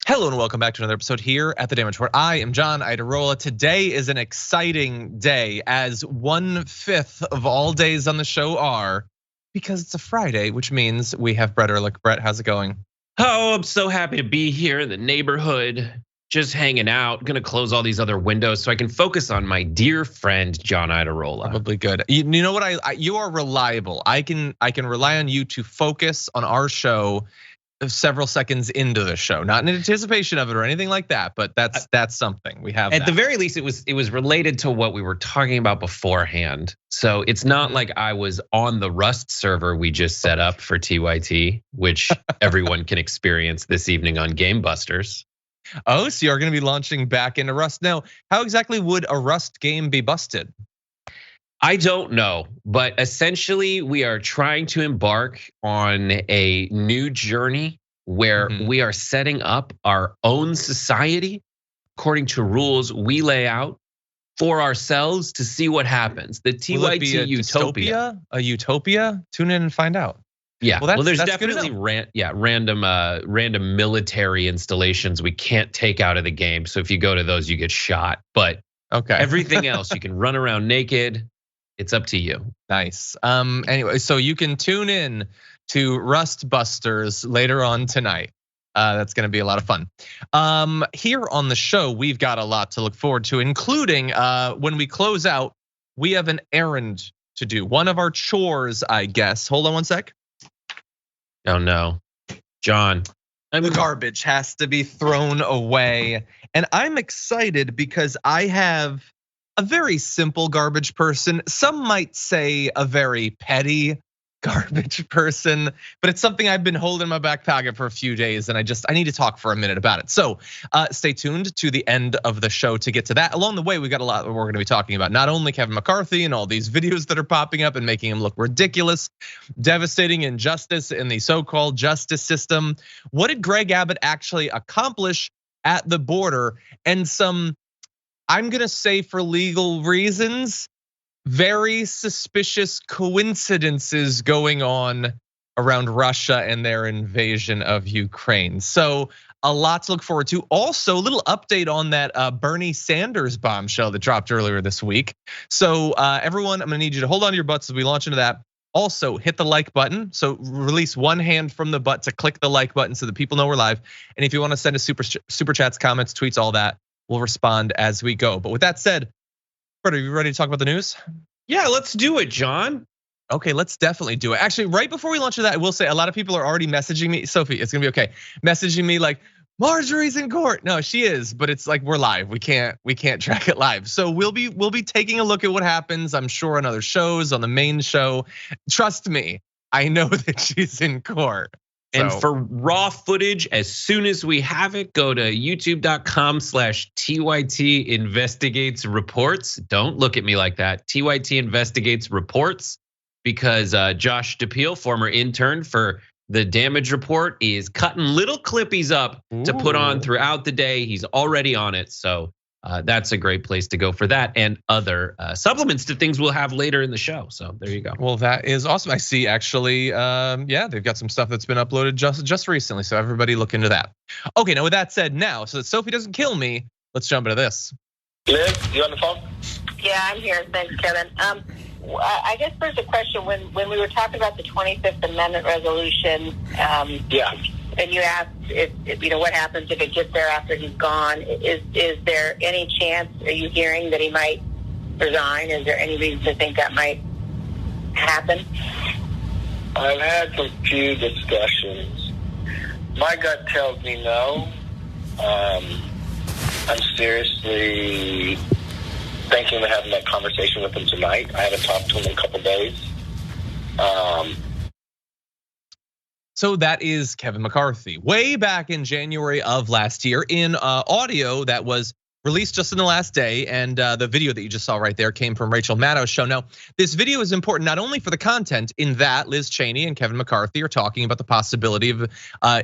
Hello and welcome back to another episode here at The Damage Report. I am John Iadarola. Today is an exciting day, as 1/5 of all days on the show are, because it's a Friday, which means we have Brett Erlich. Brett, how's it going? Oh, I'm so happy to be here in the neighborhood, just hanging out. Gonna close all these other windows so I can focus on my dear friend John Iadarola. Probably good. You know what? You are reliable. I can rely on you to focus on our show several seconds into the show, not in anticipation of it or anything like that, but that's something we have. At the very least, it was related to what we were talking about beforehand. So it's not like I was on the Rust server we just set up for TYT, which everyone can experience this evening on Game Busters. Oh, so you're going to be launching back into Rust. Now, how exactly would a Rust game be busted? I don't know, but essentially we are trying to embark on a new journey where we are setting up our own society according to rules we lay out for ourselves to see what happens. The TYT utopia. A utopia? Tune in and find out. Yeah, well, there's definitely random military installations we can't take out of the game. So if you go to those, you get shot. But okay, everything else, you can run around naked. It's up to you. Nice. Anyway, so you can tune in to Rust Busters later on tonight. That's gonna be a lot of fun. Here on the show, we've got a lot to look forward to, including when we close out, we have an errand to do. One of our chores, I guess. Hold on one sec. Oh no, John. The garbage has to be thrown away. And I'm excited because I have a very simple garbage person. Some might say a very petty garbage person, but it's something I've been holding in my back pocket for a few days, and I need to talk for a minute about it. So stay tuned to the end of the show to get to that. Along the way, we got a lot that we're gonna be talking about. Not only Kevin McCarthy and all these videos that are popping up and making him look ridiculous, devastating injustice in the so-called justice system. What did Greg Abbott actually accomplish at the border? And some, I'm gonna say for legal reasons, very suspicious coincidences going on around Russia and their invasion of Ukraine. So a lot to look forward to. Also, a little update on that Bernie Sanders bombshell that dropped earlier this week. So everyone, I'm gonna need you to hold on to your butts as we launch into that. Also, hit the like button. So release one hand from the butt to click the like button so that people know we're live. And if you wanna send us super chats, comments, tweets, all that, we'll respond as we go. But with that said, Brett, are you ready to talk about the news? Yeah, let's do it, John. Okay, let's definitely do it. Actually, right before we launch into that, I will say a lot of people are already messaging me. Sophie, it's gonna be okay. Messaging me like, Marjorie's in court. No, she is, but it's like we're live. We can't track it live. So we'll be taking a look at what happens, I'm sure, on other shows, on the main show. Trust me, I know that she's in court. And for raw footage, as soon as we have it, go to youtube.com/TYT investigates reports. Don't look at me like that. TYT investigates reports, because Josh DePeel, former intern for the Damage Report, is cutting little clippies up to put on throughout the day. He's already on it. So that's a great place to go for that and other supplements to things we'll have later in the show. So there you go. Well, that is awesome. I see actually, yeah, they've got some stuff that's been uploaded just recently. So everybody look into that. Okay, now with that said, now, so that Sophie doesn't kill me, let's jump into this. Liz, you on the phone? Yeah, I'm here. Thanks, Kevin. I guess there's a question when we were talking about the 25th Amendment resolution. Yeah. And you asked if what happens if it gets there after he's gone. Is there any chance? Are you hearing that he might resign? Is there any reason to think that might happen? I've had some few discussions. My gut tells me no. I'm seriously thinking of having that conversation with him tonight. I haven't talked to him in a couple days. So that is Kevin McCarthy. Way back in January of last year in audio that was released just in the last day, and the video that you just saw right there came from Rachel Maddow's show. Now, this video is important not only for the content in that Liz Cheney and Kevin McCarthy are talking about the possibility of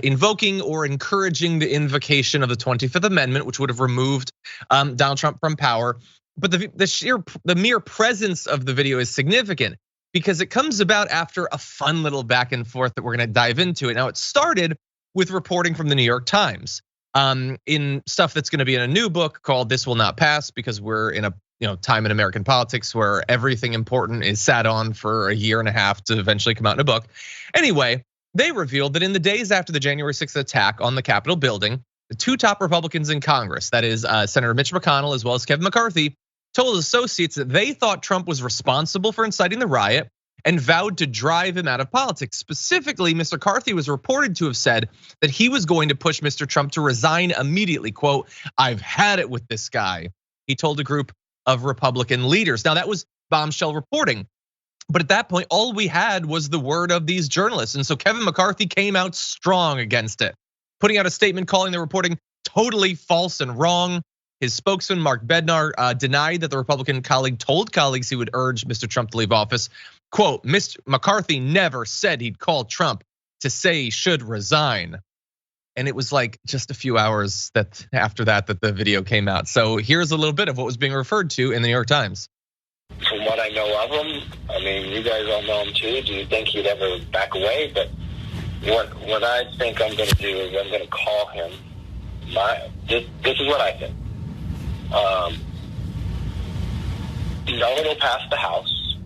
invoking or encouraging the invocation of the 25th Amendment, which would have removed Donald Trump from power. But the mere presence of the video is significant, because it comes about after a fun little back and forth that we're gonna dive into it. Now, it started with reporting from the New York Times. in stuff that's going to be in a new book called "This Will Not Pass," because we're in a time in American politics where everything important is sat on for a year and a half to eventually come out in a book. Anyway, they revealed that in the days after the January 6th attack on the Capitol building, the two top Republicans in Congress, that is Senator Mitch McConnell as well as Kevin McCarthy, told associates that they thought Trump was responsible for inciting the riot and vowed to drive him out of politics. Specifically, Mr. McCarthy was reported to have said that he was going to push Mr. Trump to resign immediately. Quote, "I've had it with this guy," he told a group of Republican leaders. Now that was bombshell reporting, but at that point, all we had was the word of these journalists. And so Kevin McCarthy came out strong against it, putting out a statement calling the reporting totally false and wrong. His spokesman, Mark Bednar, denied that the Republican colleague told colleagues he would urge Mr. Trump to leave office. Quote, "Mr. McCarthy never said he'd call Trump to say he should resign." And it was like just a few hours after that the video came out. So here's a little bit of what was being referred to in the New York Times. From what I know of him, I mean, you guys all know him too. Do you think he'd ever back away? But what I think I'm going to do is I'm going to call him. This is what I think. No, it'll pass the House.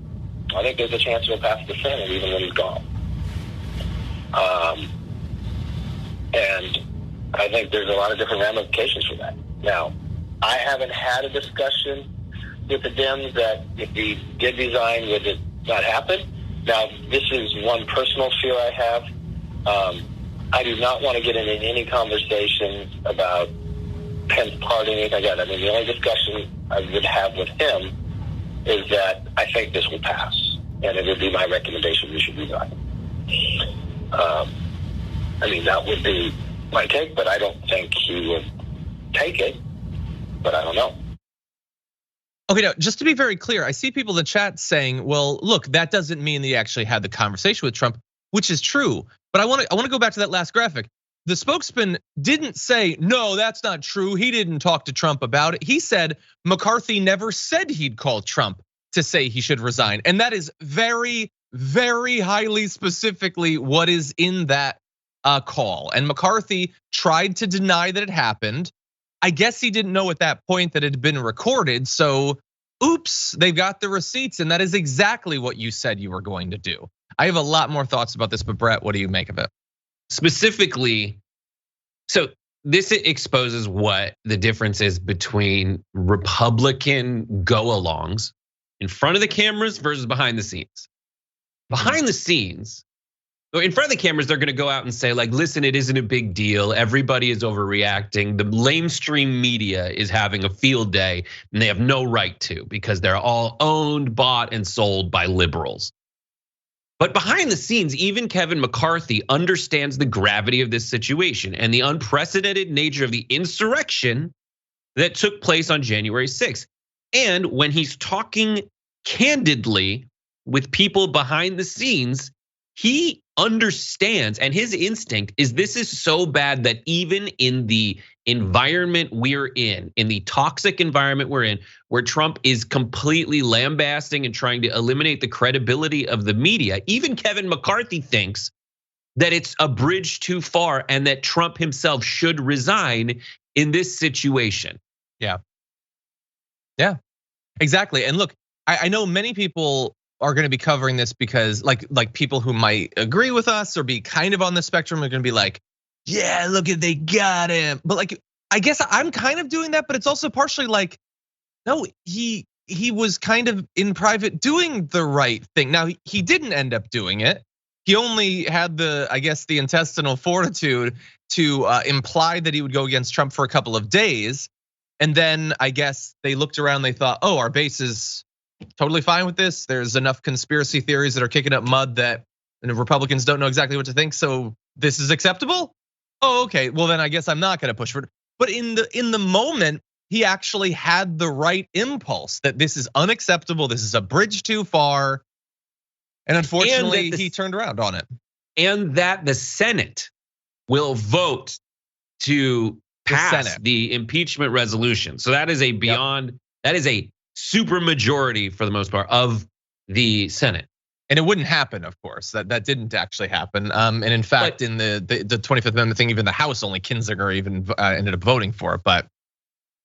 I think there's a chance it'll pass the Senate even when he's gone. And I think there's a lot of different ramifications for that. Now, I haven't had a discussion with the Dems that if he did resign, would it not happen? Now, this is one personal fear I have. I do not want to get into any conversation about Pence parting, anything like that. I mean, the only discussion I would have with him is that I think this will pass, and it would be my recommendation we should resign. I mean, that would be my take, but I don't think he would take it, but I don't know. Okay, now just to be very clear, I see people in the chat saying, well, look, that doesn't mean that he actually had the conversation with Trump, which is true. But I want to go back to that last graphic. The spokesman didn't say, no, that's not true. He didn't talk to Trump about it. He said McCarthy never said he'd call Trump to say he should resign. And that is very, very highly specifically what is in that call. And McCarthy tried to deny that it happened. I guess he didn't know at that point that it had been recorded. So oops, they've got the receipts. And that is exactly what you said you were going to do. I have a lot more thoughts about this, but Brett, what do you make of it? Specifically, so this exposes what the difference is between Republican go-alongs in front of the cameras versus behind the scenes. Behind the scenes, in front of the cameras, they're gonna go out and say, like, listen, it isn't a big deal. Everybody is overreacting. The mainstream media is having a field day, and they have no right to because they're all owned, bought, and sold by liberals. But behind the scenes, even Kevin McCarthy understands the gravity of this situation and the unprecedented nature of the insurrection that took place on January 6th. And when he's talking candidly with people behind the scenes, he understands, and his instinct is this is so bad that even in the environment we're in the toxic environment we're in, where Trump is completely lambasting and trying to eliminate the credibility of the media, even Kevin McCarthy thinks that it's a bridge too far and that Trump himself should resign in this situation. Yeah, exactly. And look, I know many people are going to be covering this because like people who might agree with us or be kind of on the spectrum are going to be like, yeah, look at, they got him. But like, I guess I'm kind of doing that, but it's also partially like, no, he was kind of in private doing the right thing. Now, he didn't end up doing it. He only had I guess the intestinal fortitude to imply that he would go against Trump for a couple of days. And then I guess they looked around, they thought, oh, our base is totally fine with this. There's enough conspiracy theories that are kicking up mud that Republicans don't know exactly what to think. So this is acceptable. Oh, okay. Well, then I guess I'm not going to push for it. But in the moment, he actually had the right impulse that this is unacceptable. This is a bridge too far. And unfortunately, he turned around on it. And that the Senate will vote to pass the impeachment resolution. So that is a that is a super majority for the most part of the Senate. And it wouldn't happen, of course. That didn't actually happen. And in fact, in the 25th Amendment thing, even the House, only Kinzinger even ended up voting for it. But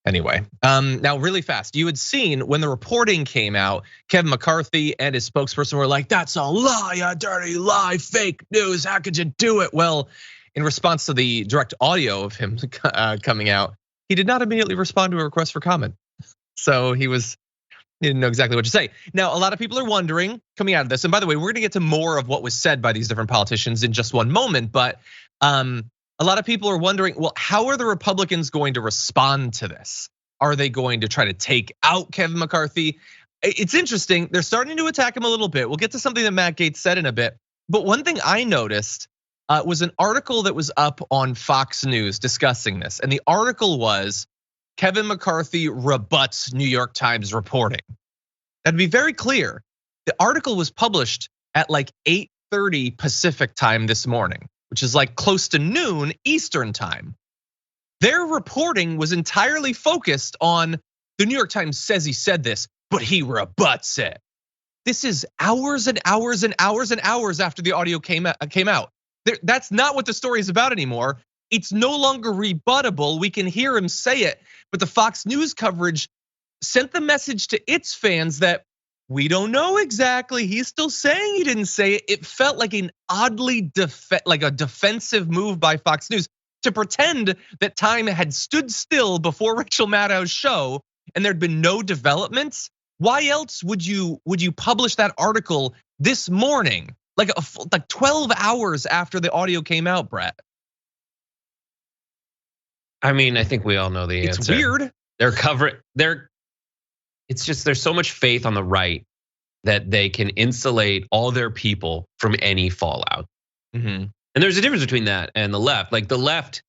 anyway, now really fast. You had seen when the reporting came out, Kevin McCarthy and his spokesperson were like, "That's a lie, a dirty lie, fake news. How could you do it?" Well, in response to the direct audio of him coming out, he did not immediately respond to a request for comment. So he didn't know exactly what to say. Now, a lot of people are wondering coming out of this, and by the way, we're gonna get to more of what was said by these different politicians in just one moment, but a lot of people are wondering, well, how are the Republicans going to respond to this? Are they going to try to take out Kevin McCarthy? It's interesting, they're starting to attack him a little bit. We'll get to something that Matt Gaetz said in a bit, but one thing I noticed was an article that was up on Fox News discussing this, and the article was, Kevin McCarthy rebuts New York Times reporting. That'd be very clear. The article was published at like 8:30 Pacific time this morning, which is like close to noon Eastern time. Their reporting was entirely focused on the New York Times says he said this, but he rebuts it. This is hours and hours and hours and hours after the audio came out. That's not what the story is about anymore. It's no longer rebuttable. We can hear him say it, but the Fox News coverage sent the message to its fans that we don't know exactly. He's still saying he didn't say it. It felt like an oddly like a defensive move by Fox News to pretend that time had stood still before Rachel Maddow's show and there'd been no developments. Why else would you publish that article this morning, like 12 hours after the audio came out, Brett? I mean, I think we all know the answer. It's weird. It's just there's so much faith on the right that they can insulate all their people from any fallout. And there's a difference between that and the left. Like the left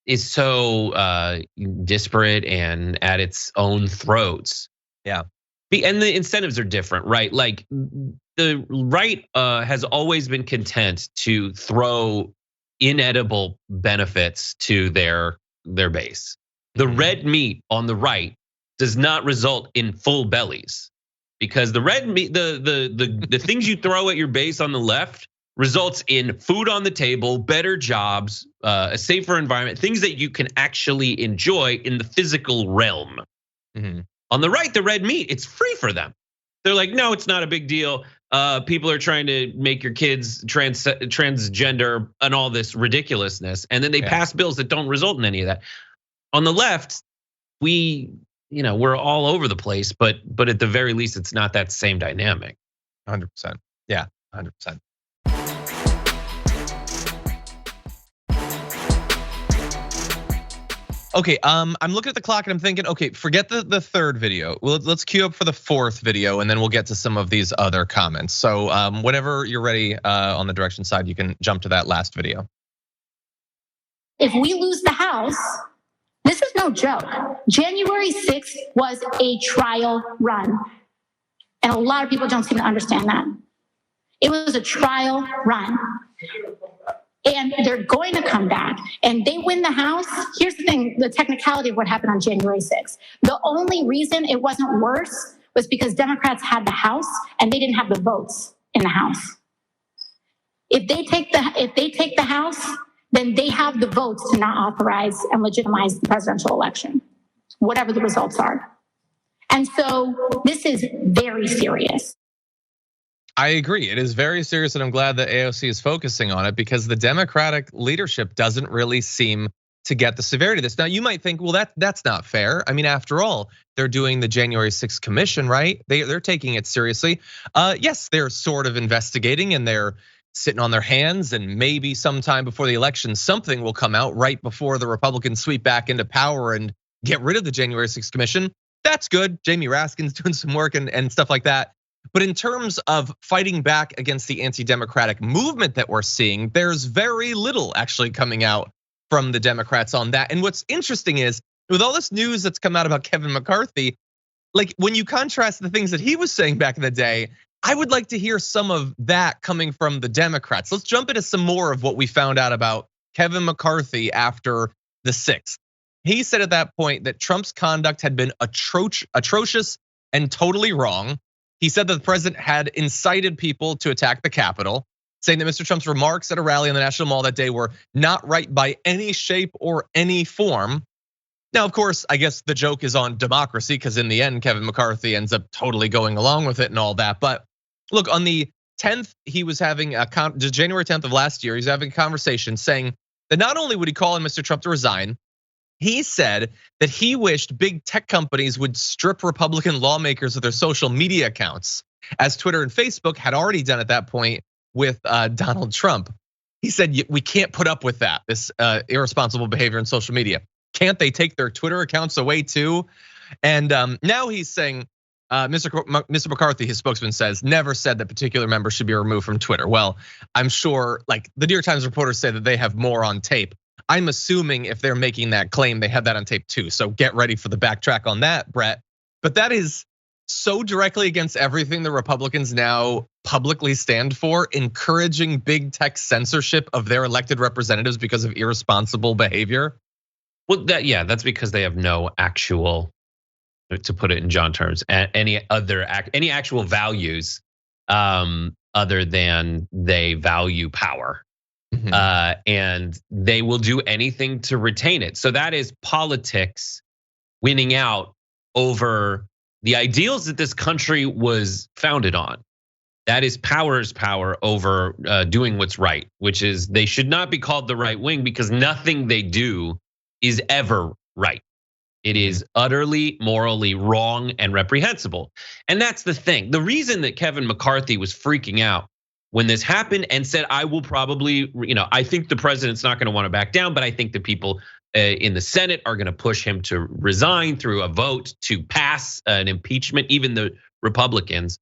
is so disparate and at its own throats. Yeah. And the incentives are different, right? Like the right has always been content to throw inedible benefits to their base. The red meat on the right does not result in full bellies, because the red meat, the things you throw at your base on the left results in food on the table, better jobs, a safer environment, things that you can actually enjoy in the physical realm. On the right, the red meat, it's free for them. They're like, no, it's not a big deal. People are trying to make your kids transgender and all this ridiculousness, and then they pass bills that don't result in any of that. On the left, we're all over the place, but at the very least, it's not that same dynamic. 100%. Yeah, 100%. Okay, I'm looking at the clock and I'm thinking, okay, forget the third video. Well, let's queue up for the fourth video and then we'll get to some of these other comments. So whenever you're ready on the direction side, you can jump to that last video. If we lose the House, this is no joke. January 6th was a trial run. And a lot of people don't seem to understand that. It was a trial run. And they're going to come back and they win the House. Here's the thing, the technicality of what happened on January 6th. The only reason it wasn't worse was because Democrats had the House and they didn't have the votes in the House. If they take the House, then they have the votes to not authorize and legitimize the presidential election, whatever the results are. And so this is very serious. I agree. It is very serious, and I'm glad that AOC is focusing on it because the Democratic leadership doesn't really seem to get the severity of this. Now, you might think, well, that's not fair. I mean, after all, they're doing the January 6th commission, right? They're taking it seriously. Yes, they're sort of investigating and they're sitting on their hands, and maybe sometime before the election, something will come out right before the Republicans sweep back into power and get rid of the January 6th commission. That's good. Jamie Raskin's doing some work and stuff like that. But in terms of fighting back against the anti-democratic movement that we're seeing, there's very little actually coming out from the Democrats on that. And what's interesting is with all this news that's come out about Kevin McCarthy, like when you contrast the things that he was saying back in the day, I would like to hear some of that coming from the Democrats. Let's jump into some more of what we found out about Kevin McCarthy after the 6th. He said at that point that Trump's conduct had been atrocious and totally wrong. He said that the president had incited people to attack the Capitol, saying that Mr. Trump's remarks at a rally in the National Mall that day were not right by any shape or any form. Now, of course, I guess the joke is on democracy, because in the end, Kevin McCarthy ends up totally going along with it and all that. But look, on the 10th, he was having January 10th of last year, he's having a conversation saying that not only would he call on Mr. Trump to resign, he said that he wished big tech companies would strip Republican lawmakers of their social media accounts, as Twitter and Facebook had already done at that point with Donald Trump. He said, we can't put up with that, this irresponsible behavior in social media. Can't they take their Twitter accounts away too? And now he's saying, Mr. McCarthy, his spokesman says, never said that particular members should be removed from Twitter. Well, I'm sure, like the New York Times reporters say that they have more on tape. I'm assuming if they're making that claim, they have that on tape too. So get ready for the backtrack on that, Brett. But that is so directly against everything the Republicans now publicly stand for, encouraging big tech censorship of their elected representatives because of irresponsible behavior. Well, that's because they have no actual, to put it in John terms, any actual values other than they value power. And they will do anything to retain it. So that is politics winning out over the ideals that this country was founded on. That is power's power over doing what's right, which is they should not be called the right wing because nothing they do is ever right. It is utterly morally wrong and reprehensible. And that's the thing. The reason that Kevin McCarthy was freaking out when this happened and said, I will probably, I think the president's not going to want to back down, but I think the people in the Senate are going to push him to resign through a vote to pass an impeachment, even the Republicans.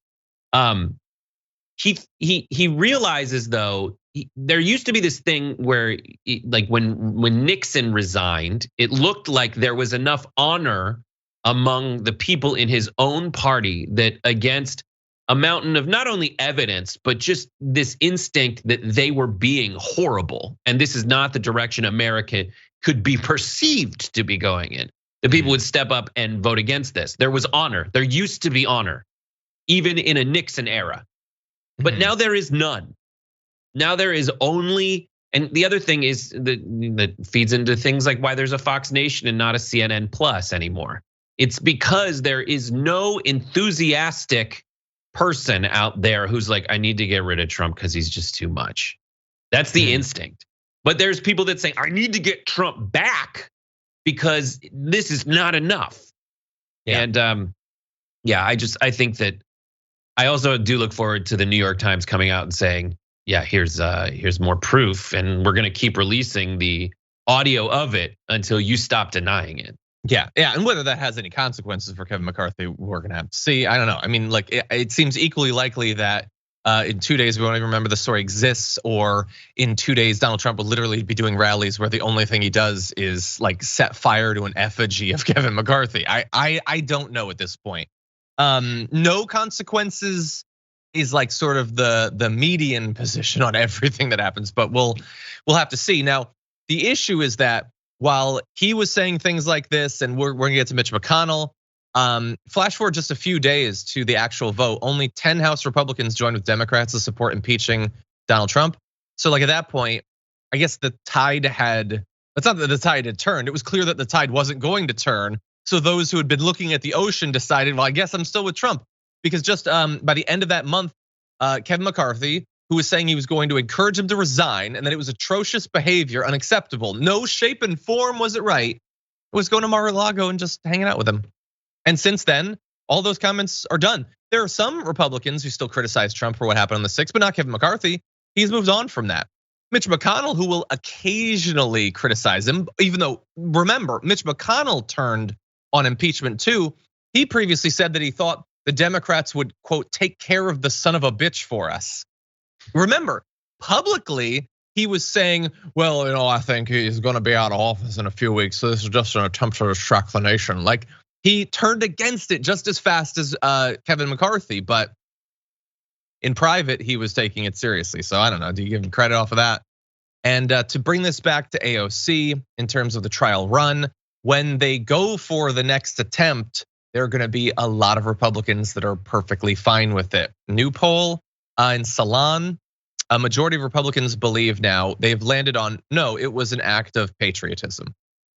He realizes though, there used to be this thing where like when Nixon resigned, it looked like there was enough honor among the people in his own party that against a mountain of not only evidence, but just this instinct that they were being horrible. And this is not the direction America could be perceived to be going in. The people would step up and vote against this. There was honor. There used to be honor, even in a Nixon era. But now there is none. Now there is only, and the other thing is that feeds into things like why there's a Fox Nation and not a CNN Plus anymore. It's because there is no enthusiastic person out there who's like, I need to get rid of Trump because he's just too much. That's the instinct. But there's people that say, I need to get Trump back because this is not enough. Yeah. And I think that I also do look forward to the New York Times coming out and saying, yeah, here's more proof, and we're gonna keep releasing the audio of it until you stop denying it. Yeah, and whether that has any consequences for Kevin McCarthy, we're gonna have to see. I don't know. I mean, like it seems equally likely that in 2 days we won't even remember the story exists, or in 2 days Donald Trump will literally be doing rallies where the only thing he does is like set fire to an effigy of Kevin McCarthy. I don't know at this point. No consequences is like sort of the median position on everything that happens, but we'll have to see. Now, the issue is that while he was saying things like this, and we're gonna get to Mitch McConnell, flash forward just a few days to the actual vote, only 10 House Republicans joined with Democrats to support impeaching Donald Trump. So like at that point, I guess the tide had, it's not that the tide had turned, it was clear that the tide wasn't going to turn. So those who had been looking at the ocean decided, well, I guess I'm still with Trump. Because just by the end of that month, Kevin McCarthy, who was saying he was going to encourage him to resign and that it was atrocious behavior, unacceptable, no shape and form was it right, was going to Mar-a-Lago and just hanging out with him. And since then, all those comments are done. There are some Republicans who still criticize Trump for what happened on the 6th, but not Kevin McCarthy. He's moved on from that. Mitch McConnell, who will occasionally criticize him, even though, remember, Mitch McConnell turned on impeachment too. He previously said that he thought the Democrats would, quote, take care of the son of a bitch for us. Remember, publicly, he was saying, well, I think he's gonna be out of office in a few weeks, so this is just an attempt to distract the nation. Like, he turned against it just as fast as Kevin McCarthy, but in private, he was taking it seriously. So I don't know, do you give him credit off of that? And to bring this back to AOC in terms of the trial run, when they go for the next attempt, there are going to be a lot of Republicans that are perfectly fine with it. New poll in Salon, a majority of Republicans believe now they've landed on, no, it was an act of patriotism.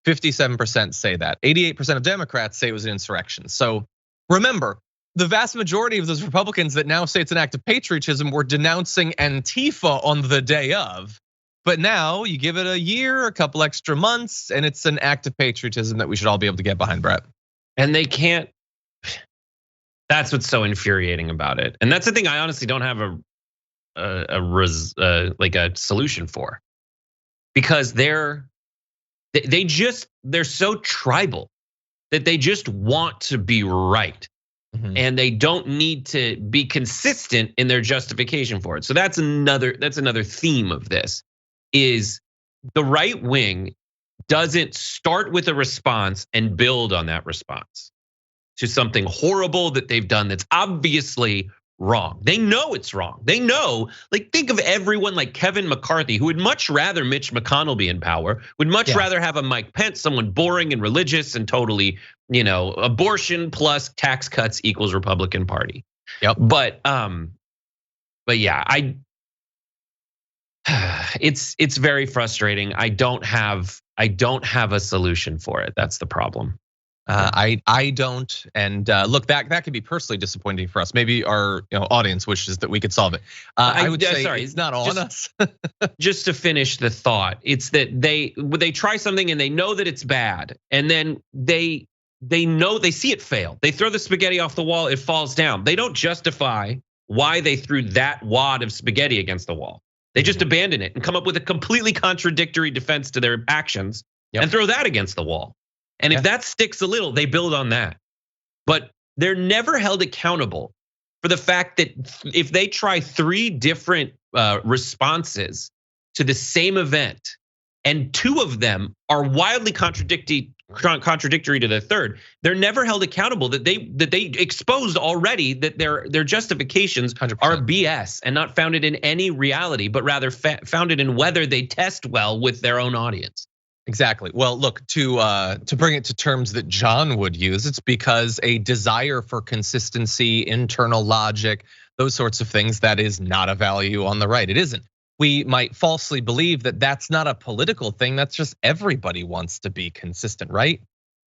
57% say that. 88% of Democrats say it was an insurrection. So remember, the vast majority of those Republicans that now say it's an act of patriotism were denouncing Antifa on the day of. But now you give it a year, a couple extra months, and it's an act of patriotism that we should all be able to get behind, Brett. And they can't. That's what's so infuriating about it. And that's the thing I honestly don't have a solution for. Because they're so tribal that they just want to be right. Mm-hmm. And they don't need to be consistent in their justification for it. So that's another theme of this, is the right wing doesn't start with a response and build on that response to something horrible that they've done that's obviously wrong. They know it's wrong. They know, like, think of everyone like Kevin McCarthy, who would much rather Mitch McConnell be in power, would much rather have a Mike Pence, someone boring and religious and totally, abortion plus tax cuts equals Republican Party. Yep. But yeah, it's very frustrating. I don't have a solution for it. That's the problem. I don't, and look, that could be personally disappointing for us. Maybe our audience wishes that we could solve it. I would say it's not on us. Just to finish the thought, it's that they try something and they know that it's bad, and then they know they see it fail. They throw the spaghetti off the wall, it falls down. They don't justify why they threw that wad of spaghetti against the wall. They just abandon it and come up with a completely contradictory defense to their actions and throw that against the wall. And if that sticks a little, they build on that. But they're never held accountable for the fact that if they try 3 different responses to the same event, and 2 of them are wildly contradictory to the third, they're never held accountable that they exposed already that their justifications 100%. are BS and not founded in any reality, but rather founded in whether they test well with their own audience. Exactly. Well, look, to bring it to terms that John would use, it's because a desire for consistency, internal logic, those sorts of things, that is not a value on the right. It isn't. We might falsely believe that that's not a political thing. That's just everybody wants to be consistent, right?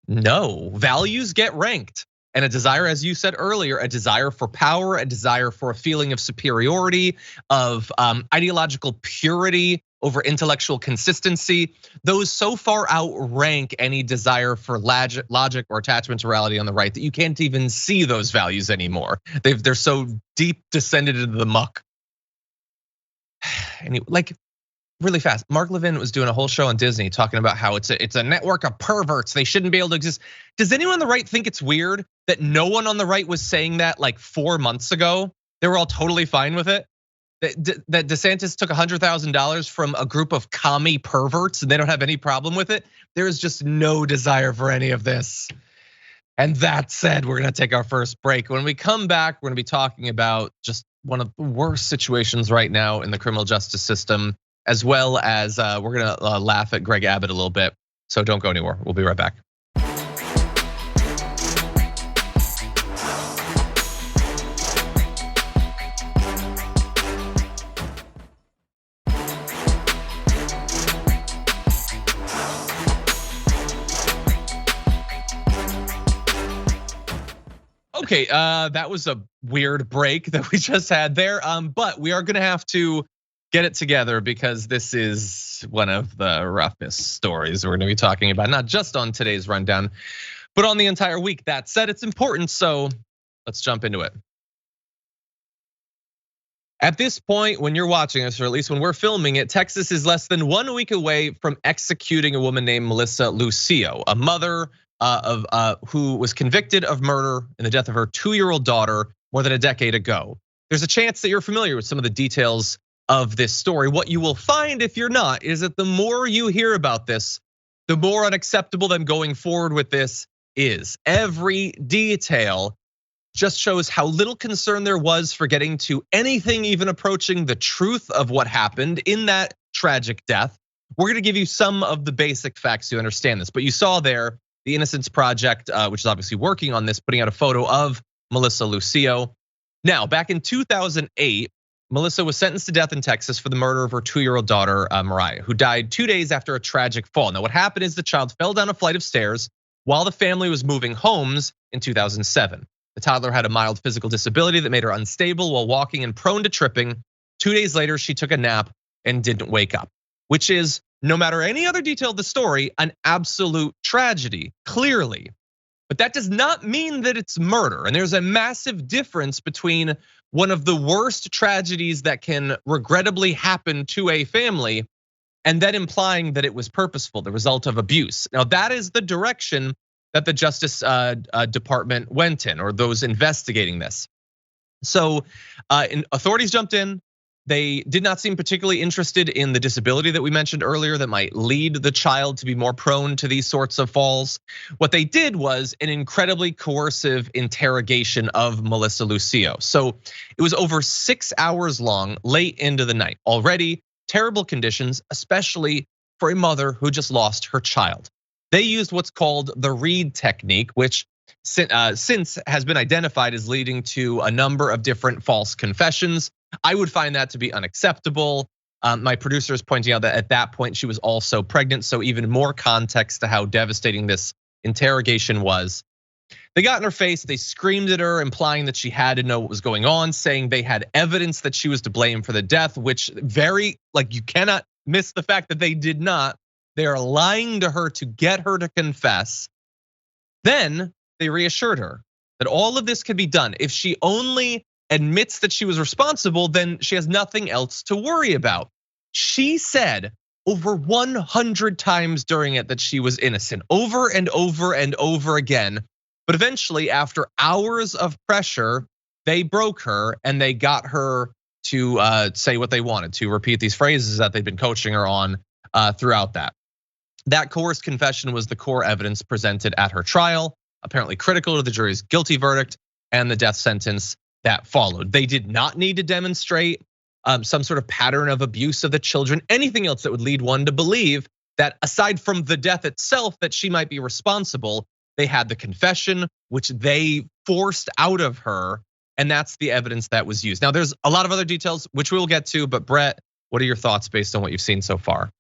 No, values get ranked. And a desire, as you said earlier, a desire for power, a desire for a feeling of superiority, of ideological purity over intellectual consistency, those so far outrank any desire for logic or attachment to reality on the right that you can't even see those values anymore. They're so deep descended into the muck. And like, really fast, Mark Levin was doing a whole show on Disney talking about how it's a network of perverts. They shouldn't be able to exist. Does anyone on the right think it's weird that no one on the right was saying that like 4 months ago? They were all totally fine with it. That DeSantis took $100,000 from a group of commie perverts and they don't have any problem with it. There is just no desire for any of this. And that said, we're gonna take our first break. When we come back, we're gonna be talking about just one of the worst situations right now in the criminal justice system, as well as we're gonna laugh at Greg Abbott a little bit. So don't go anywhere. We'll be right back. Okay, that was a weird break that we just had there, but we are gonna have to get it together because this is one of the roughest stories we're gonna be talking about, not just on today's rundown, but on the entire week. That said, it's important, so let's jump into it. At this point, when you're watching us, or at least when we're filming it, Texas is less than 1 week away from executing a woman named Melissa Lucio, a mother who was convicted of murder in the death of her 2-year-old daughter more than a decade ago. There's a chance that you're familiar with some of the details of this story. What you will find if you're not is that the more you hear about this, the more unacceptable them going forward with this is. Every detail just shows how little concern there was for getting to anything even approaching the truth of what happened in that tragic death. We're gonna give you some of the basic facts to understand this, but you saw there The Innocence Project, which is obviously working on this, putting out a photo of Melissa Lucio. Now, back in 2008, Melissa was sentenced to death in Texas for the murder of her 2-year-old daughter, Mariah, who died 2 days after a tragic fall. Now, what happened is the child fell down a flight of stairs while the family was moving homes in 2007. The toddler had a mild physical disability that made her unstable while walking and prone to tripping. 2 days later, she took a nap and didn't wake up, which is, no matter any other detail of the story, an absolute tragedy, clearly. But that does not mean that it's murder. And there's a massive difference between one of the worst tragedies that can regrettably happen to a family and then implying that it was purposeful, the result of abuse. Now, that is the direction that the Justice Department went in, or those investigating this. So authorities jumped in. They did not seem particularly interested in the disability that we mentioned earlier that might lead the child to be more prone to these sorts of falls. What they did was an incredibly coercive interrogation of Melissa Lucio. So it was over 6 hours long, late into the night. Already terrible conditions, especially for a mother who just lost her child. They used what's called the Reid technique, which since has been identified as leading to a number of different false confessions. I would find that to be unacceptable. My producer is pointing out that at that point she was also pregnant, so even more context to how devastating this interrogation was. They got in her face, they screamed at her, implying that she had to know what was going on, saying they had evidence that she was to blame for the death, which you cannot miss the fact that they did not. They are lying to her to get her to confess. Then they reassured her that all of this could be done. If she only admits that she was responsible, then she has nothing else to worry about. She said over 100 times during it that she was innocent, over and over and over again. But eventually, after hours of pressure, they broke her and they got her to say what they wanted, to repeat these phrases that they'd been coaching her on throughout that. That coerced confession was the core evidence presented at her trial, apparently critical to the jury's guilty verdict and the death sentence that followed. They did not need to demonstrate some sort of pattern of abuse of the children, anything else that would lead one to believe that aside from the death itself, that she might be responsible. They had the confession, which they forced out of her, and that's the evidence that was used. Now, there's a lot of other details, which we'll get to, but Brett, what are your thoughts based on what you've seen so far?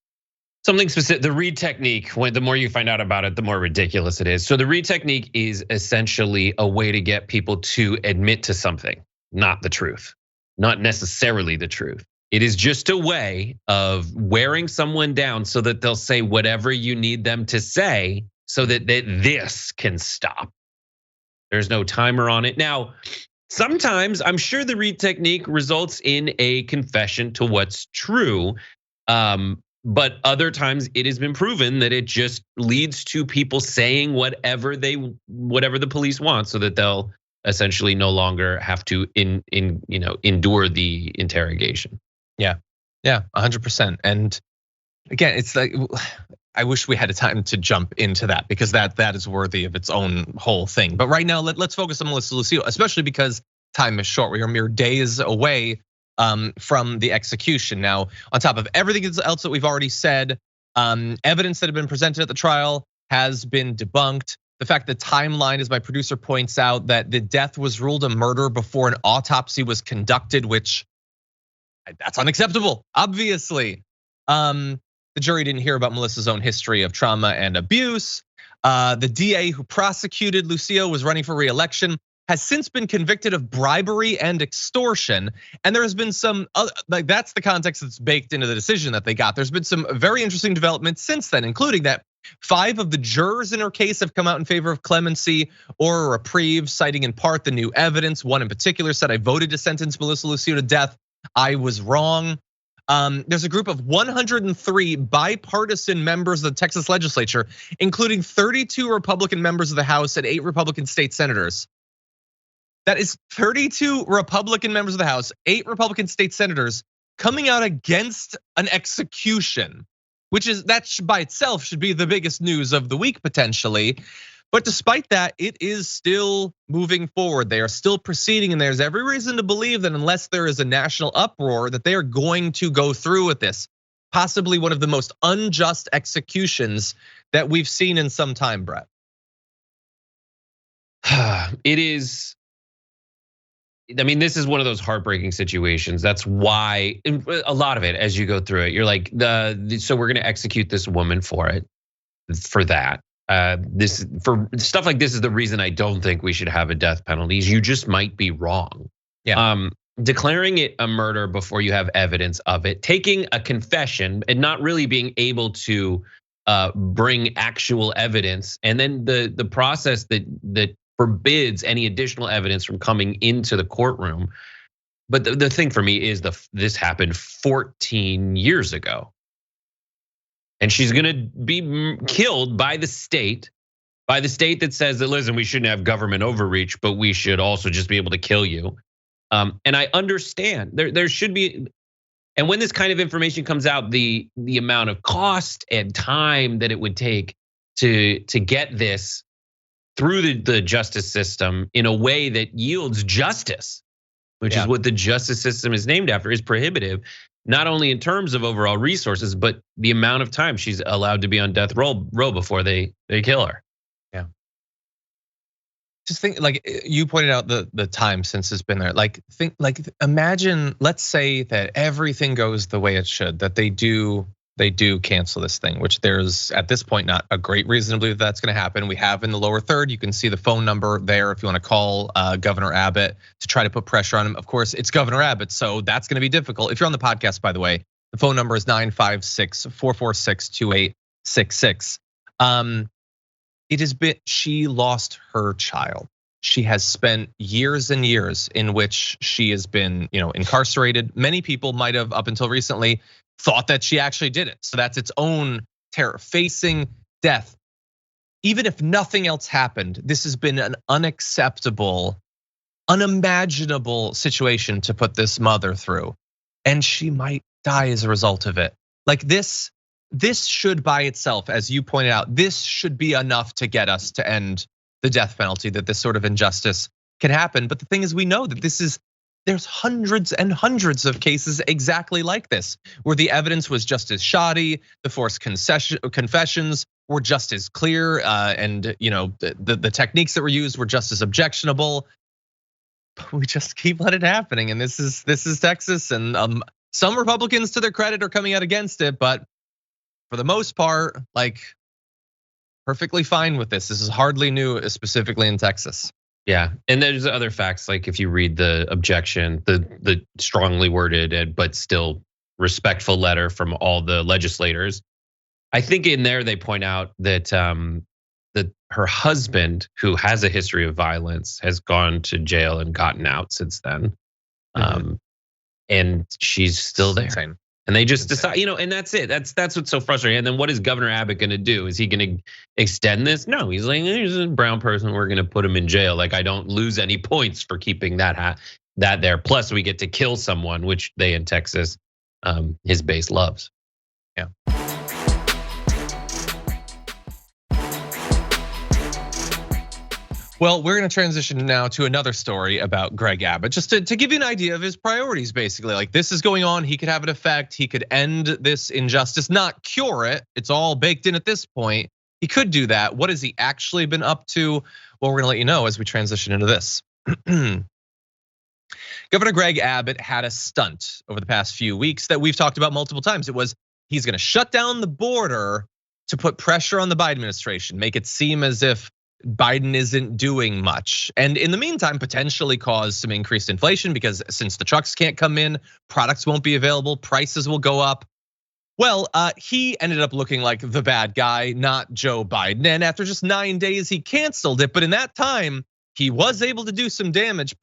Something specific, the Reid technique, the more you find out about it, the more ridiculous it is. So the Reid technique is essentially a way to get people to admit to something, not the truth, not necessarily the truth. It is just a way of wearing someone down so that they'll say whatever you need them to say so that this can stop. There's no timer on it. Now, sometimes I'm sure the Reid technique results in a confession to what's true. But other times it has been proven that it just leads to people saying whatever the police want, so that they'll essentially no longer have to endure the interrogation. Yeah, 100%. And again, it's like, I wish we had a time to jump into that, because that is worthy of its own whole thing. But right now, let's focus on Melissa Lucio, especially because time is short. We are mere days away from the execution. Now, on top of everything else that we've already said, evidence that had been presented at the trial has been debunked. The fact that timeline, as my producer points out, that the death was ruled a murder before an autopsy was conducted, which that's unacceptable, obviously. The jury didn't hear about Melissa's own history of trauma and abuse. The DA who prosecuted Lucio was running for re-election, has since been convicted of bribery and extortion. And there has been some, that's the context that's baked into the decision that they got. There's been some very interesting developments since then, including that 5 of the jurors in her case have come out in favor of clemency or a reprieve, citing in part the new evidence. One in particular said, "I voted to sentence Melissa Lucio to death. I was wrong." There's a group of 103 bipartisan members of the Texas legislature, including 32 Republican members of the House and 8 Republican state senators. That is 32 Republican members of the House, 8 Republican state senators coming out against an execution, that by itself should be the biggest news of the week potentially. But despite that, it is still moving forward. They are still proceeding, and there's every reason to believe that unless there is a national uproar, that they are going to go through with this. Possibly one of the most unjust executions that we've seen in some time, Brett. it is. I mean, this is one of those heartbreaking situations. That's why a lot of it, as you go through it, you're like, so we're going to execute this woman for that. This for stuff like this is the reason I don't think we should have a death penalty. You just might be wrong. Yeah. Declaring it a murder before you have evidence of it, taking a confession and not really being able to bring actual evidence, and then the process that forbids any additional evidence from coming into the courtroom. But the thing for me is this happened 14 years ago. And she's gonna be killed by the state that says that, listen, we shouldn't have government overreach, but we should also just be able to kill you. And I understand there should be, and when this kind of information comes out, the amount of cost and time that it would take to get this through the justice system in a way that yields justice, which is what the justice system is named after, is prohibitive. Not only in terms of overall resources, but the amount of time she's allowed to be on death row before they kill her. Yeah. Just think, like you pointed out, the time since it's been there. Imagine, let's say that everything goes the way it should, that they do cancel this thing, which there's at this point not a great reason to believe that's going to happen. We have in the lower third, you can see the phone number there if you want to call Governor Abbott to try to put pressure on him. Of course, it's Governor Abbott, so that's going to be difficult. If you're on the podcast, by the way, the phone number is 956-446-2866. It has been, she lost her child. She has spent years and years in which she has been, incarcerated. Many people might have, up until recently, thought that she actually did it. So that's its own terror. Facing death, even if nothing else happened, this has been an unacceptable, unimaginable situation to put this mother through. And she might die as a result of it. Like this should by itself, as you pointed out, this should be enough to get us to end the death penalty, that this sort of injustice can happen. But the thing is, we know that there's hundreds and hundreds of cases exactly like this, where the evidence was just as shoddy, the forced confessions were just as clear, and the techniques that were used were just as objectionable. But we just keep letting it happening, and this is Texas, and some Republicans, to their credit, are coming out against it, but for the most part, like, perfectly fine with this. This is hardly new, specifically in Texas. Yeah, and there's other facts, like if you read the objection, the strongly worded but still respectful letter from all the legislators. I think in there they point out that that her husband, who has a history of violence, has gone to jail and gotten out since then, and she's still there. Insane. And they just decide, and that's it. That's what's so frustrating. And then what is Governor Abbott going to do? Is he going to extend this? No, he's like, there's a brown person, we're going to put him in jail. Like, I don't lose any points for keeping that there. Plus, we get to kill someone, which they in Texas, his base loves. Yeah. Well, we're going to transition now to another story about Greg Abbott, just to give you an idea of his priorities, basically. Like, this is going on, he could have an effect, he could end this injustice, not cure it. It's all baked in at this point. He could do that. What has he actually been up to? Well, we're going to let you know as we transition into this. Governor Greg Abbott had a stunt over the past few weeks that we've talked about multiple times. It was, he's going to shut down the border to put pressure on the Biden administration, make it seem as if Biden isn't doing much, and in the meantime, potentially cause some increased inflation, because since the trucks can't come in, products won't be available, prices will go up. Well, he ended up looking like the bad guy, not Joe Biden. And after just 9 days, he canceled it. But in that time, he was able to do some damage,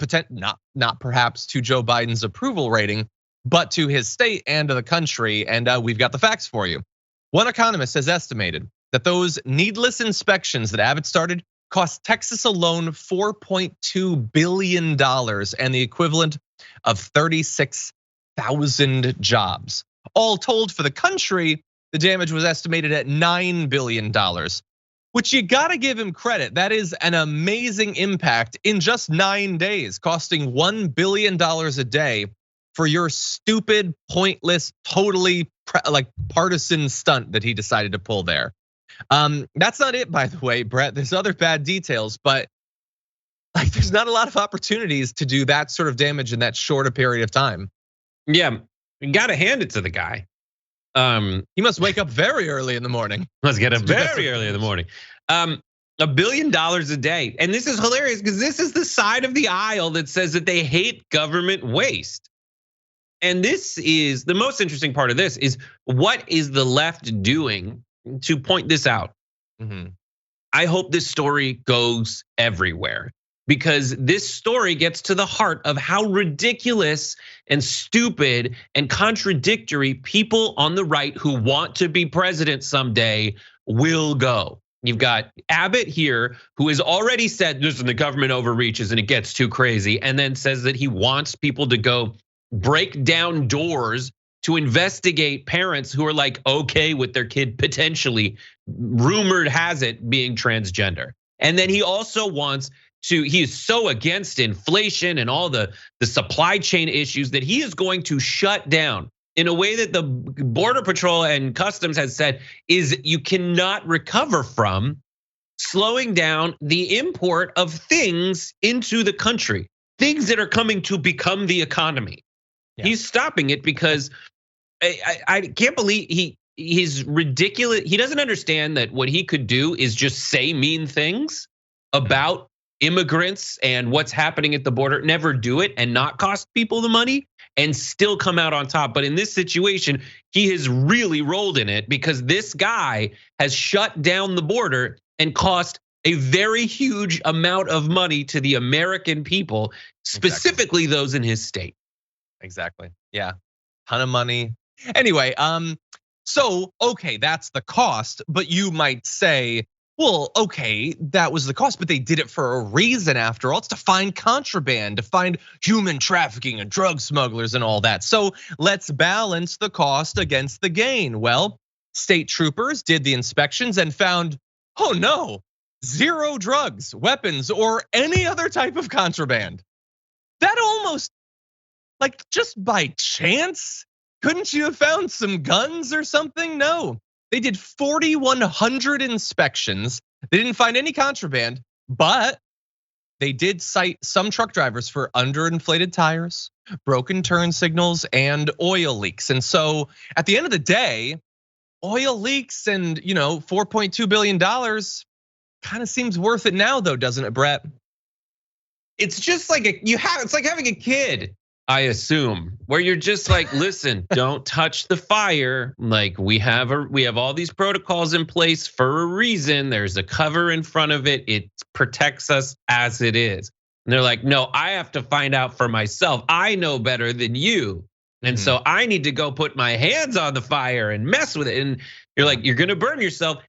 not perhaps to Joe Biden's approval rating, but to his state and to the country. And we've got the facts for you. One economist has estimated that those needless inspections that Abbott started cost Texas alone $4.2 billion and the equivalent of 36,000 jobs. All told, for the country, the damage was estimated at $9 billion, which you gotta give him credit. That is an amazing impact in just 9 days, costing $1 billion a day for your stupid, pointless, totally like partisan stunt that he decided to pull there. That's not it, by the way, Brett. There's other bad details, but Like there's not a lot of opportunities to do that sort of damage in that short a period of time. Yeah, you gotta hand it to the guy. He must wake up very early in the morning. Must get up very early in the morning. $1 billion a day. And this is hilarious because this is the side of the aisle that says that they hate government waste. And this is the most interesting part of this is what is the left doing to point this out? I hope this story goes everywhere because this story gets to the heart of how ridiculous and stupid and contradictory people on the right who want to be president someday will go. You've got Abbott here, who has already said, listen, the government overreaches and it gets too crazy, and then says that he wants people to go break down doors to investigate parents who are like okay with their kid potentially, rumored has it, being transgender. And then he also wants to, he is so against inflation and all the supply chain issues that he is going to shut down in a way that the Border Patrol and Customs has said is you cannot recover from, slowing down the import of things into the country, things that are coming to become the economy. Yeah. He's stopping it because I can't believe he's ridiculous. He doesn't understand that what he could do is just say mean things about immigrants and what's happening at the border, never do it and not cost people the money and still come out on top. But in this situation, he has really rolled in it because this guy has shut down the border and cost a very huge amount of money to the American people, specifically those in his state. Exactly. Yeah. Ton of money. Anyway, so okay, that's the cost, but you might say, well, okay, that was the cost, but they did it for a reason after all. It's to find contraband, to find human trafficking and drug smugglers and all that. So let's balance the cost against the gain. Well, state troopers did the inspections and found, oh no, 0 drugs, weapons, or any other type of contraband. That almost, like just by chance, couldn't you have found some guns or something? No. They did 4,100 inspections. They didn't find any contraband, but they did cite some truck drivers for underinflated tires, broken turn signals, and oil leaks. And so at the end of the day, oil leaks and $4.2 billion kind of seems worth it now, though, doesn't it, Brett? It's just like it's like having a kid, I assume, where you're just like, listen, don't touch the fire. Like we have all these protocols in place for a reason. There's a cover in front of it. It protects us as it is. And they're like, no, I have to find out for myself. I know better than you. And so I need to go put my hands on the fire and mess with it. And you're like, you're gonna burn yourself.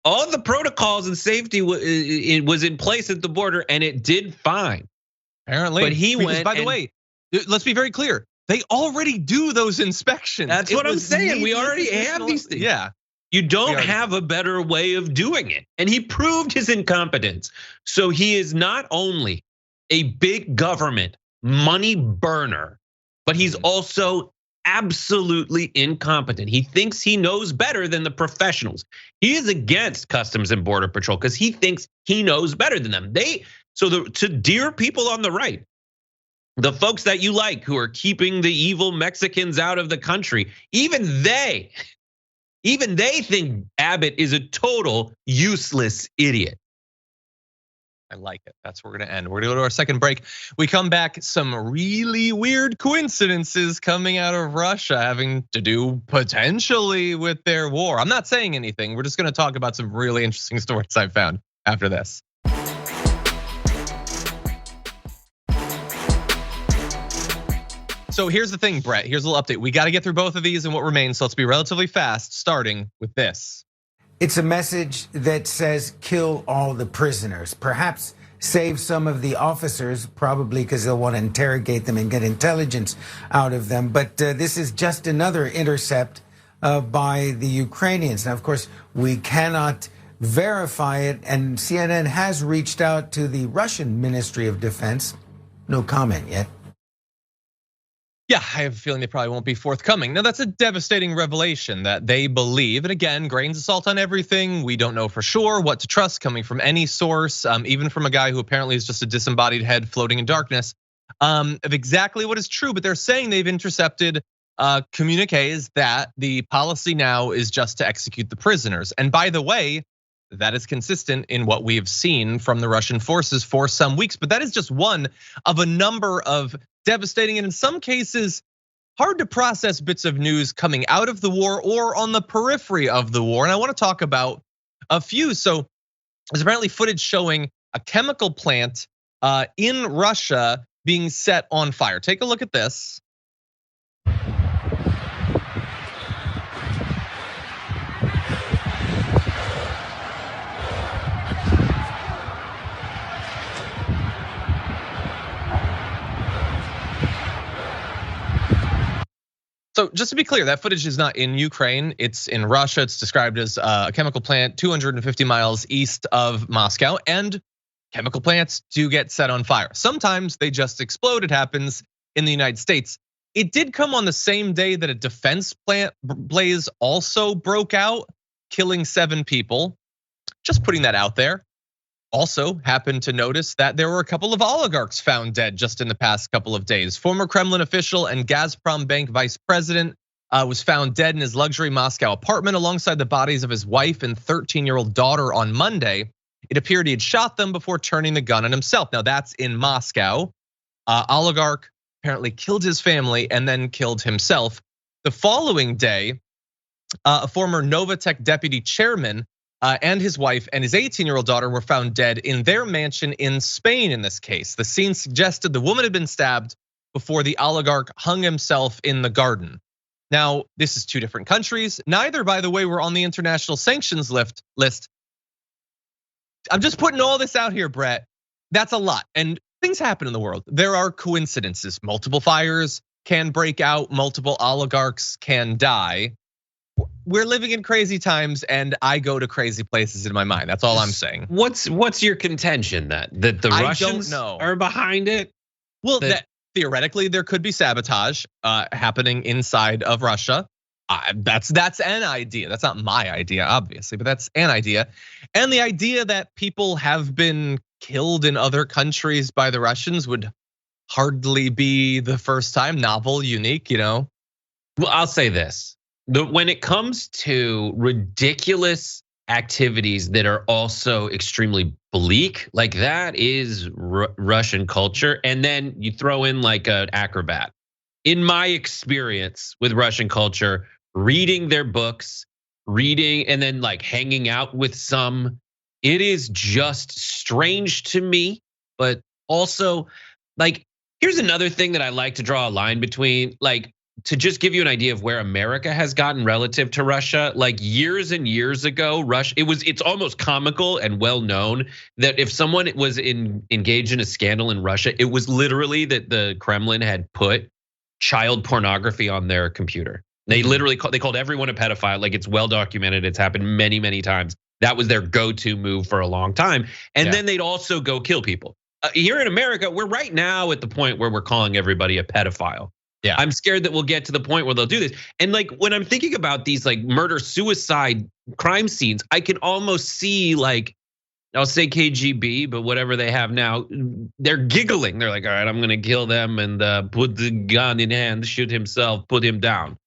All the protocols and safety it was in place at the border and it did fine. Apparently. But he went, by the way, let's be very clear. They already do those inspections. That's what I'm saying. We already have these things. Yeah. You don't have a better way of doing it. And he proved his incompetence. So he is not only a big government money burner, but he's also absolutely incompetent. He thinks he knows better than the professionals. He is against Customs and Border Patrol because he thinks he knows better than them. To dear people on the right, the folks that you like who are keeping the evil Mexicans out of the country, even they think Abbott is a total useless idiot. I like it. That's where we're gonna end. We're gonna go to our second break. We come back, some really weird coincidences coming out of Russia having to do potentially with their war. I'm not saying anything. We're just gonna talk about some really interesting stories I found after this. So here's the thing, Brett. Here's a little update. We got to get through both of these and what remains. So let's be relatively fast, starting with this. It's a message that says kill all the prisoners, perhaps save some of the officers, probably because they'll want to interrogate them and get intelligence out of them. But this is just another intercept by the Ukrainians. Now, of course, we cannot verify it, and CNN has reached out to the Russian Ministry of Defense. No comment yet. Yeah, I have a feeling they probably won't be forthcoming. Now, that's a devastating revelation that they believe, and again, grains of salt on everything. We don't know for sure what to trust coming from any source, even from a guy who apparently is just a disembodied head floating in darkness, of exactly what is true. But they're saying they've intercepted communiques that the policy now is just to execute the prisoners. And by the way, that is consistent in what we have seen from the Russian forces for some weeks. But that is just one of a number of devastating and in some cases hard to process bits of news coming out of the war or on the periphery of the war. And I want to talk about a few. So there's apparently footage showing a chemical plant in Russia being set on fire. Take a look at this. So just to be clear, that footage is not in Ukraine, it's in Russia. It's described as a chemical plant 250 miles east of Moscow, and chemical plants do get set on fire. Sometimes they just explode. It happens in the United States. It did come on the same day that a defense plant blaze also broke out, killing 7 people. Just putting that out there. Also happened to notice that there were a couple of oligarchs found dead just in the past couple of days. Former Kremlin official and Gazprom Bank vice president was found dead in his luxury Moscow apartment alongside the bodies of his wife and 13-year-old daughter on Monday. It appeared he had shot them before turning the gun on himself. Now that's in Moscow. Oligarch apparently killed his family and then killed himself. The following day, a former Novatech deputy chairman and his wife and his 18-year-old daughter were found dead in their mansion in Spain in this case. The scene suggested the woman had been stabbed before the oligarch hung himself in the garden. Now, this is 2 different countries. Neither, by the way, were on the international sanctions list. I'm just putting all this out here, Brett. That's a lot, and things happen in the world. There are coincidences. Multiple fires can break out, multiple oligarchs can die. We're living in crazy times, and I go to crazy places in my mind. That's all I'm saying. What's your contention that the Russians are behind it? Well, that theoretically there could be sabotage happening inside of Russia. That's an idea. That's not my idea, obviously, but that's an idea. And the idea that people have been killed in other countries by the Russians would hardly be the first time. Novel, unique, Well, I'll say this. When it comes to ridiculous activities that are also extremely bleak, like that is Russian culture. And then you throw in like an acrobat. In my experience with Russian culture, reading their books, and then like hanging out with some, it is just strange to me. But also, like, here's another thing that I like to draw a line between, like, to just give you an idea of where America has gotten relative to Russia, like years and years ago, it's almost comical and well known that if someone was engaged in a scandal in Russia, it was literally that the Kremlin had put child pornography on their computer. They literally called everyone a pedophile. Like, it's well documented. It's happened many, many times. That was their go-to move for a long time. And then they'd also go kill people. Here in America, we're right now at the point where we're calling everybody a pedophile. Yeah, I'm scared that we'll get to the point where they'll do this. And like when I'm thinking about these like murder, suicide, crime scenes, I can almost see, like, I'll say KGB, but whatever they have now, they're giggling. They're like, all right, I'm gonna kill them and put the gun in hand, shoot himself, put him down.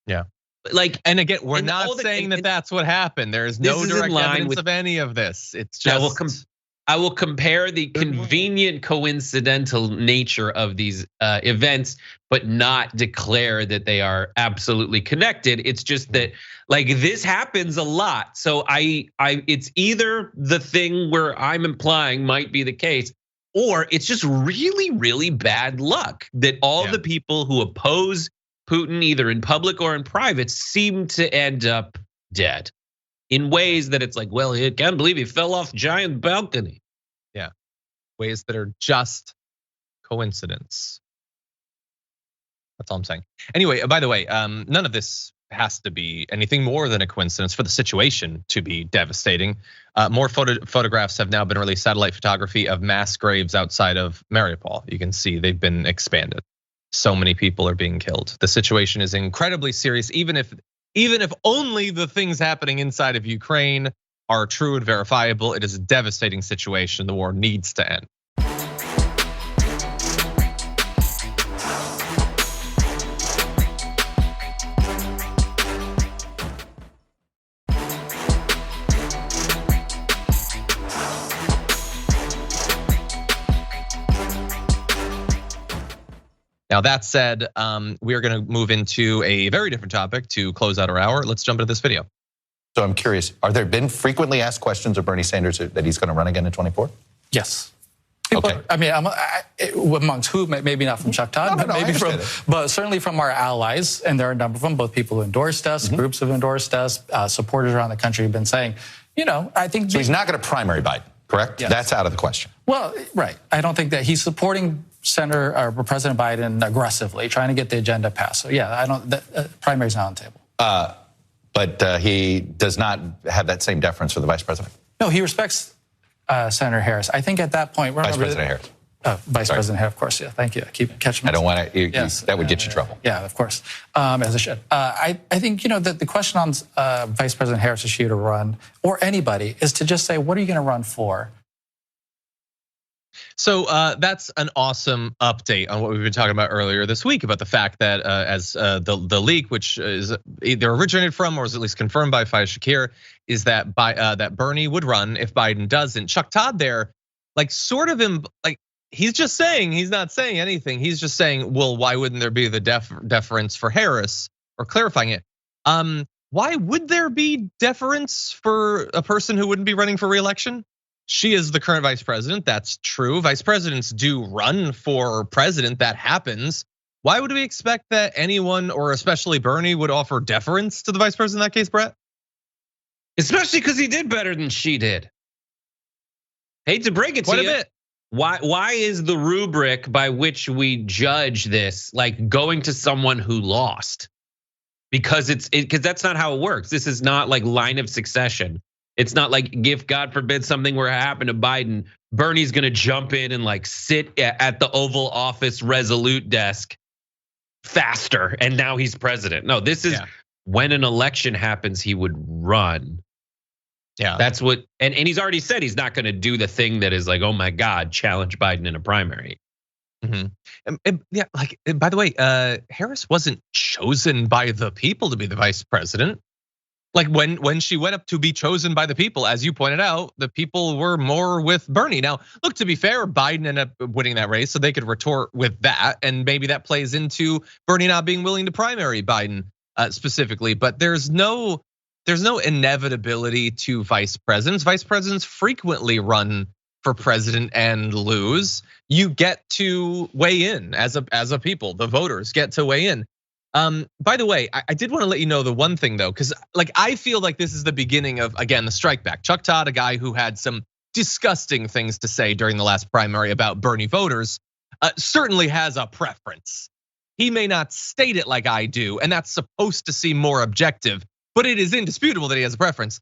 Yeah. Like, and again, we're not saying that that's what happened. There is no direct evidence of any of this. It's just. I will compare the convenient coincidental nature of these events, but not declare that they are absolutely connected. It's just that, like, this happens a lot. So it's either the thing where I'm implying might be the case, or it's just really, really bad luck that all the people who oppose Putin, either in public or in private, seem to end up dead in ways that it's like, well, I can't believe he fell off a giant balcony. Yeah, ways that are just coincidence. That's all I'm saying. Anyway, by the way, none of this has to be anything more than a coincidence for the situation to be devastating. More photographs have now been released, satellite photography of mass graves outside of Mariupol. You can see they've been expanded. so many people are being killed. The situation is incredibly serious, even if only the things happening inside of Ukraine are true and verifiable. It is a devastating situation. The war needs to end. Now that said, we are going to move into a very different topic to close out our hour. Let's jump into this video. So I'm curious, are there been frequently asked questions of Bernie Sanders that he's going to run again in 24? Yes. People, Okay. I mean, amongst who? Maybe not from Chuck Todd, but maybe but certainly from our allies, and there are a number of them. Both people who endorsed us, groups have endorsed us, supporters around the country have been saying, I think. So he's not going to primary Biden, correct? Yes. That's out of the question. Well, right. I don't think that he's supporting President Biden aggressively, trying to get the agenda passed. So yeah, I don't. Primary's not on the table. But he does not have that same deference for the vice president. No, he respects Senator Harris. I think at that point, Vice President Harris. Vice President Harris, of course. Yeah, thank you. I keep catching. I don't want to. Yes, that would get you in trouble. Yeah, of course, as it should. I think that the question on Vice President Harris issue to run, or anybody, is to just say, what are you going to run for? So that's an awesome update on what we've been talking about earlier this week about the fact that as the leak, which is either originated from or is at least confirmed by Faiz Shakir, is that that Bernie would run if Biden doesn't. Chuck Todd there, he's just saying, he's not saying anything. He's just saying, well, why wouldn't there be the deference for Harris, or clarifying it? Why would there be deference for a person who wouldn't be running for re-election? She is the current vice president. That's true. Vice presidents do run for president. That happens. Why would we expect that anyone, or especially Bernie, would offer deference to the vice president in that case, Brett? Especially because he did better than she did. Hate to break it to you. Quite a bit. Why is the rubric by which we judge this like going to someone who lost? Because because that's not how it works. This is not like line of succession. It's not like if God forbid something were to happen to Biden, Bernie's gonna jump in and like sit at the Oval Office Resolute desk faster, and now he's president. No, this is when an election happens, he would run. Yeah, that's what, and he's already said he's not gonna do the thing that is like, oh my God, challenge Biden in a primary. Yeah, like, by the way, Harris wasn't chosen by the people to be the vice president. Like when she went up to be chosen by the people, as you pointed out, the people were more with Bernie. Now, look, to be fair, Biden ended up winning that race, so they could retort with that, and maybe that plays into Bernie not being willing to primary Biden specifically. But there's no inevitability to vice presidents. Vice presidents frequently run for president and lose. You get to weigh in as a people. The voters get to weigh in. By the way, I did want to let you know the one thing though, because like I feel like this is the beginning of, again, the strike back. Chuck Todd, a guy who had some disgusting things to say during the last primary about Bernie voters, certainly has a preference. He may not state it like I do, and that's supposed to seem more objective, but it is indisputable that he has a preference.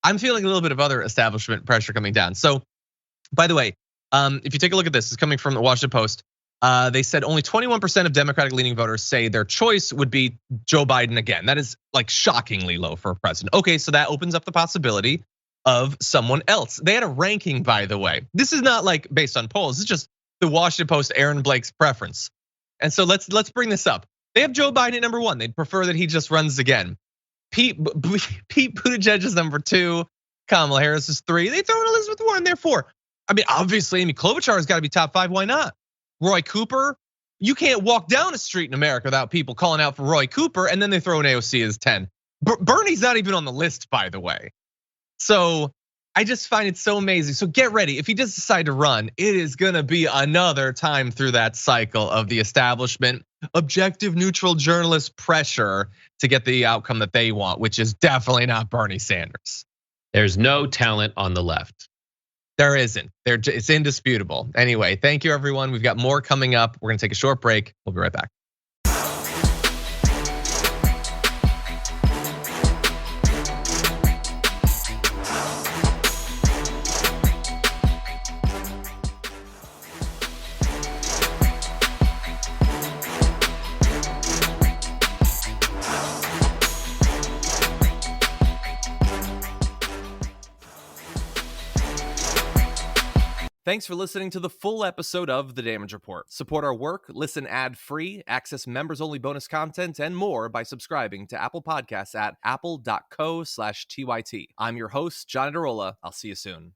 I'm feeling a little bit of other establishment pressure coming down. So, by the way, if you take a look at this, it's coming from the Washington Post. They said only 21% of Democratic-leaning voters say their choice would be Joe Biden again. That is like shockingly low for a president. Okay, so that opens up the possibility of someone else. They had a ranking, by the way. This is not like based on polls. It's just the Washington Post, Aaron Blake's preference. And so let's bring this up. They have Joe Biden at number 1. They'd prefer that he just runs again. Pete Buttigieg is number 2. Kamala Harris is 3. They throw in Elizabeth Warren there 4. I mean, obviously, Amy Klobuchar has got to be top 5. Why not? Roy Cooper, you can't walk down a street in America without people calling out for Roy Cooper, and then they throw in AOC as 10. Bernie's not even on the list, by the way. So I just find it so amazing. So get ready. If he does decide to run, it is gonna be another time through that cycle of the establishment, objective, neutral journalist pressure to get the outcome that they want, which is definitely not Bernie Sanders. There's no talent on the left. There isn't. It's indisputable. Anyway, thank you everyone. We've got more coming up. We're gonna take a short break. We'll be right back. Thanks for listening to the full episode of The Damage Report. Support our work, listen ad-free, access members-only bonus content, and more by subscribing to Apple Podcasts at apple.co/TYT. I'm your host, John Adarola. I'll see you soon.